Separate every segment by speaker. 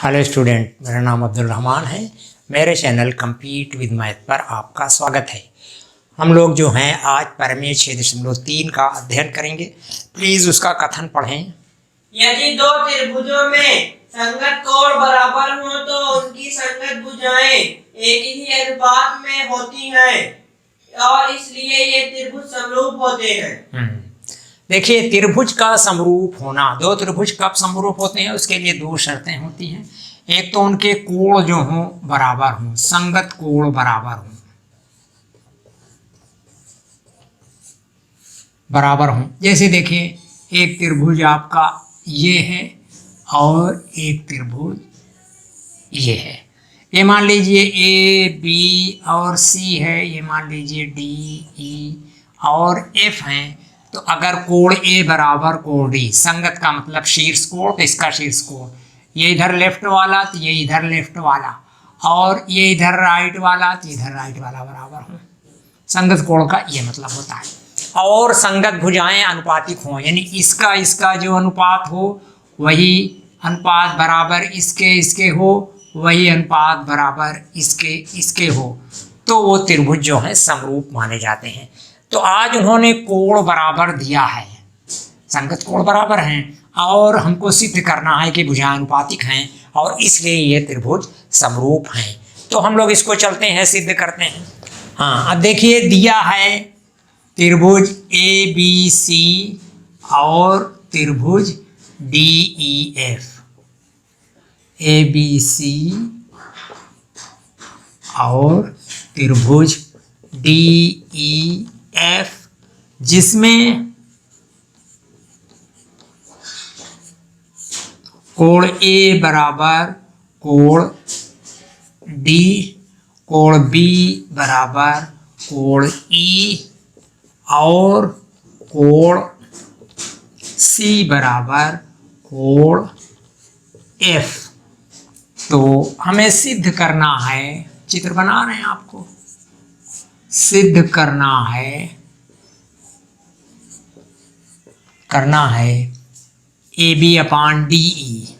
Speaker 1: Hello student, मेरा नाम अब्दुल रहमान है। मेरे चैनल कम्पीट विद मैथ पर आपका स्वागत है। हम लोग जो हैं आज परिमेय 6.3 का अध्ययन करेंगे। प्लीज़ उसका कथन पढ़ें।
Speaker 2: यदि दो त्रिभुजों में संगत कोण बराबर हो तो उनकी संगत भुजाएं एक ही अनुपात में होती हैं और इसलिए ये त्रिभुज समरूप होते हैं।
Speaker 1: देखिए, त्रिभुज का समरूप होना, दो त्रिभुज कब समरूप होते हैं उसके लिए दो शर्तें होती हैं। एक तो उनके कोण जो हों बराबर हों, संगत कोण बराबर हों। जैसे देखिए, एक त्रिभुज आपका ये है और एक त्रिभुज ये है। ये मान लीजिए ए बी और सी है, ये मान लीजिए डी ई और एफ हैं। तो अगर कोण ए बराबर कोण डी, संगत का मतलब शीर्ष कोण, तो इसका शीर्ष कोण ये इधर लेफ्ट वाला तो ये इधर लेफ्ट वाला, और ये इधर राइट वाला तो इधर राइट वाला बराबर हो। संगत कोण का ये मतलब होता है। और संगत भुजाएं अनुपातिक हों, यानी इसका इसका जो अनुपात हो वही अनुपात बराबर इसके हो, वही अनुपात बराबर इसके हो, तो वो त्रिभुज जो है समरूप माने जाते हैं। तो आज उन्होंने कोण बराबर दिया है, संगत कोण बराबर हैं और हमको सिद्ध करना है कि भुजाएं अनुपातिक हैं और इसलिए ये त्रिभुज समरूप हैं। तो हम लोग इसको चलते हैं, सिद्ध करते हैं। हाँ, अब देखिए दिया है त्रिभुज ए बी सी और त्रिभुज D E F. A B C और त्रिभुज डी ई एफ, जिसमें कोण ए बराबर कोण डी, कोण बी बराबर कोण ई और कोण सी बराबर कोण एफ। तो हमें सिद्ध करना है, चित्र बना रहे हैं आपको, सिद्ध करना है A B upon D E,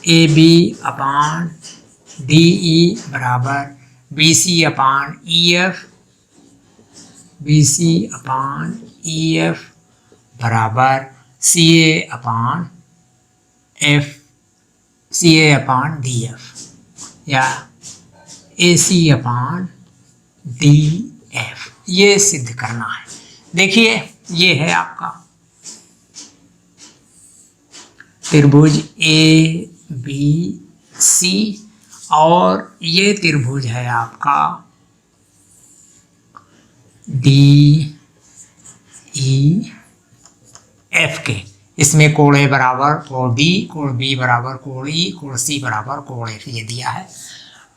Speaker 1: A B upon D E बराबर B C upon E F, B C upon E F बराबर C A upon F, C A upon D F या A C upon D F. ये सिद्ध करना है। देखिए, ये है आपका त्रिभुज ए बी सी और ये त्रिभुज है आपका डी ई एफ के। इसमें कोण ए बराबर कोण डी, कोण बी बराबर कोण ई, कोण सी बराबर कोण एफ, ये दिया है।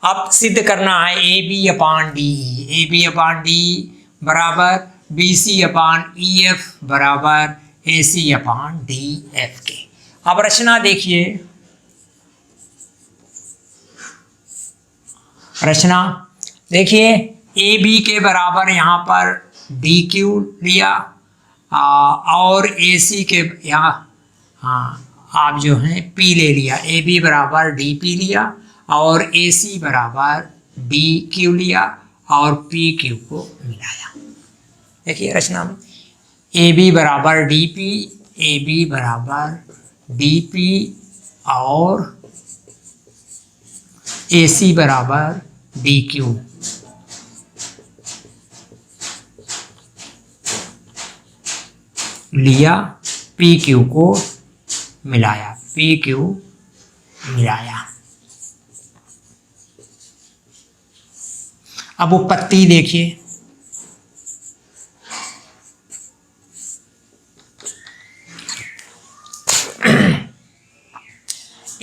Speaker 1: अब सिद्ध करना है A B upon D E, A B upon D बराबर B C upon E F बराबर A C upon D F के। अब रचना देखिए, रचना देखिए, ए बी के बराबर यहाँ पर डी क्यू लिया और ए सी के यहाँ आप जो हैं पी ले लिया। ए बी बराबर डी पी लिया और ए सी बराबर डी क्यू लिया और पी क्यू को मिलाया। देखिए रचना में ए बी बराबर डी पी, ए बी बराबर डी पी और ए सी बराबर डी क्यू। लिया, पी क्यू को मिलाया, पी क्यू मिलाया। अब उत्पत्ति देखिए,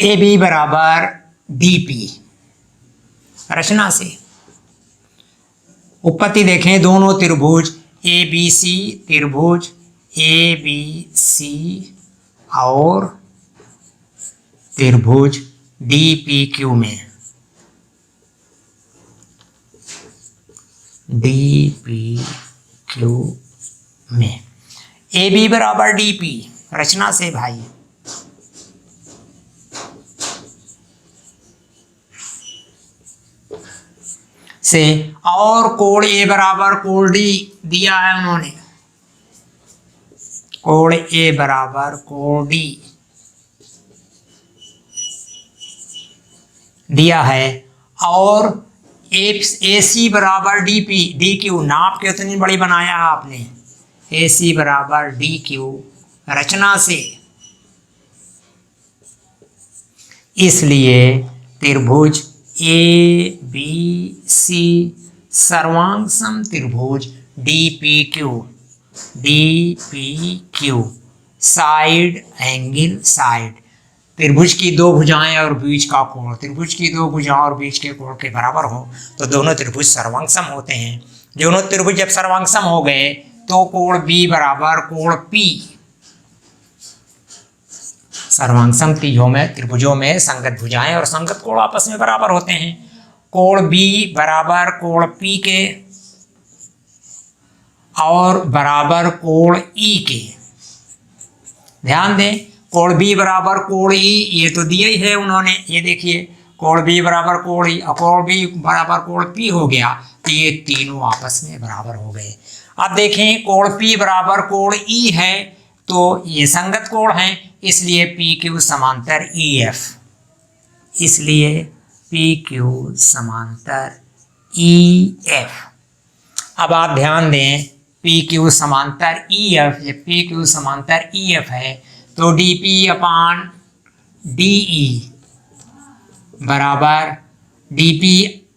Speaker 1: ए बी बराबर डी पी। रचना से उत्पत्ति देखें, दोनों त्रिभुज ए बी सी, त्रिभुज ए बी सी और त्रिभुज डी पी क्यू में, डी पी क्यू में ए बी बराबर डी पी। रचना से भाई से, और कोण ए बराबर कोण डी दिया है उन्होंने, कोण ए बराबर कोण डी दिया है, और ए सी बराबर डी पी डी क्यू, नाप के उतनी बड़ी बनाया है आपने, ए सी बराबर डी क्यू रचना से। इसलिए त्रिभुज ए बी सी सर्वांग सम त्रिभुज D P Q side angle side, त्रिभुज की दो भुजाएं और बीच का कोण, त्रिभुज की दो भुजाओं और बीच के कोण के बराबर हो तो दोनों त्रिभुज सर्वांगसम होते हैं। दोनों त्रिभुज जब सर्वांगसम हो गए तो कोण बी बराबर कोण पी, सर्वांगसम त्रिभुजों में संगत भुजाएं और संगत कोण आपस में बराबर होते हैं। कोण बी बराबर कोण पी के और बराबर कोण ई के। ध्यान दें, कोण बी बराबर कोण ई, ये तो दिया ही है उन्होंने, ये देखिए कोण बी बराबर कोण ई और कोण बी बराबर कोण पी हो गया, तो ये तीनों आपस में बराबर हो गए। अब देखें कोण पी बराबर कोण ई है तो ये संगत कोण है, इसलिए पी क्यू समांतर ई एफ, इसलिए पी क्यू समांतर ई एफ। अब आप ध्यान दें, पी क्यू समांतर ई एफ, जब पी क्यू समांतर ई एफ है तो D P upon D E बराबर D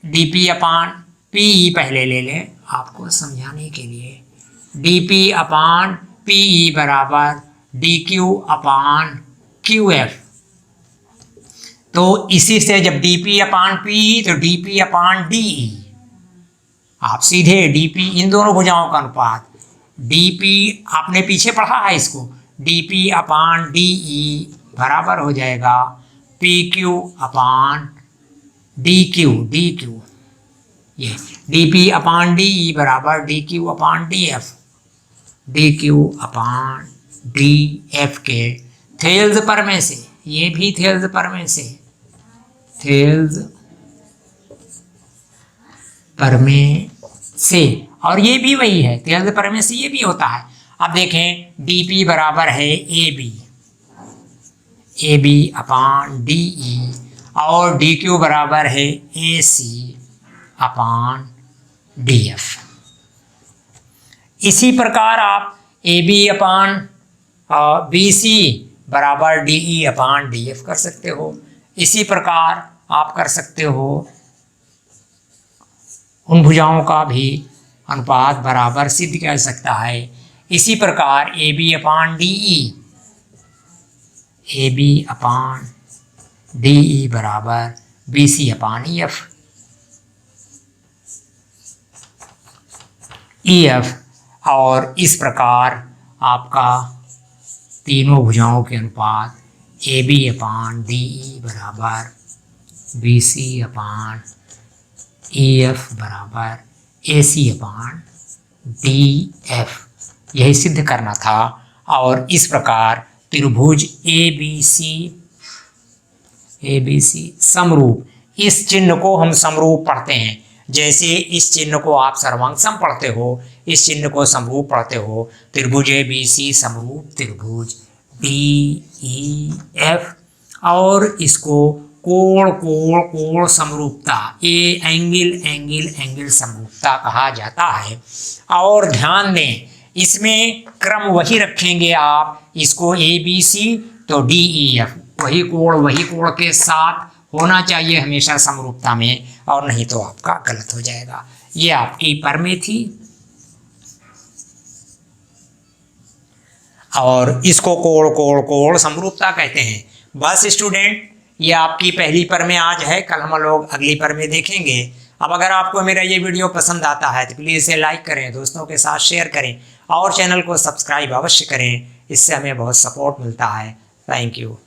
Speaker 1: P upon P E, पहले ले लें आपको समझाने के लिए, D P upon P E बराबर D Q upon Q F. तो इसी से जब D P upon P E तो D P upon D E, आप सीधे डी पी इन दोनों भुजाओं का अनुपात, डी पी आपने पीछे पढ़ा है इसको, D P upon D E बराबर हो जाएगा पी क्यू अपान डी क्यू, ये D P upon D E बराबर डी क्यू अपान डी एफ, डी क्यू अपान डी एफ के थेल्स पर में से, ये भी थेल्स पर में से, थेल्स पर में से, और ये भी वही है, थेल्स पर में से ये भी होता है। अब देखें डी पी बराबर है ए बी अपान डी ई और डी क्यू बराबर है ए सी अपान डी एफ। इसी प्रकार आप ए बी अपान बी सी बराबर डी ई अपान डी एफ कर सकते हो। इसी प्रकार आप कर सकते हो उन भुजाओं का भी अनुपात बराबर सिद्ध किया जा सकता है। इसी प्रकार ए बी अपान डी ई बराबर B C upon E F, और इस प्रकार आपका तीनों भुजाओं के अनुपात ए बी अपान डी ई बराबर B C upon E F बराबर A C upon D F, यही सिद्ध करना था। और इस प्रकार त्रिभुज ए बी सी समरूप, इस चिन्ह को हम समरूप पढ़ते हैं, जैसे इस चिन्ह को आप सर्वांगसम पढ़ते हो, इस चिन्ह को समरूप पढ़ते हो। त्रिभुज ए बी सी समरूप त्रिभुज डी ई एफ, और इसको कोण समरूपता, ए एंगल समरूपता कहा जाता है। और ध्यान दें, इसमें क्रम वही रखेंगे आप, इसको ए बी सी तो डी ई एफ, वही कोण के साथ होना चाहिए हमेशा समरूपता में, और नहीं तो आपका गलत हो जाएगा। ये आपकी परमें थी, और इसको कोण समरूपता कहते हैं। बस स्टूडेंट, ये आपकी पहली परमें आज है, कल हम लोग अगली परमें देखेंगे। अब अगर आपको मेरा ये वीडियो पसंद आता है तो प्लीज़ इसे लाइक करें, दोस्तों के साथ शेयर करें और चैनल को सब्सक्राइब अवश्य करें, इससे हमें बहुत सपोर्ट मिलता है। Thank you.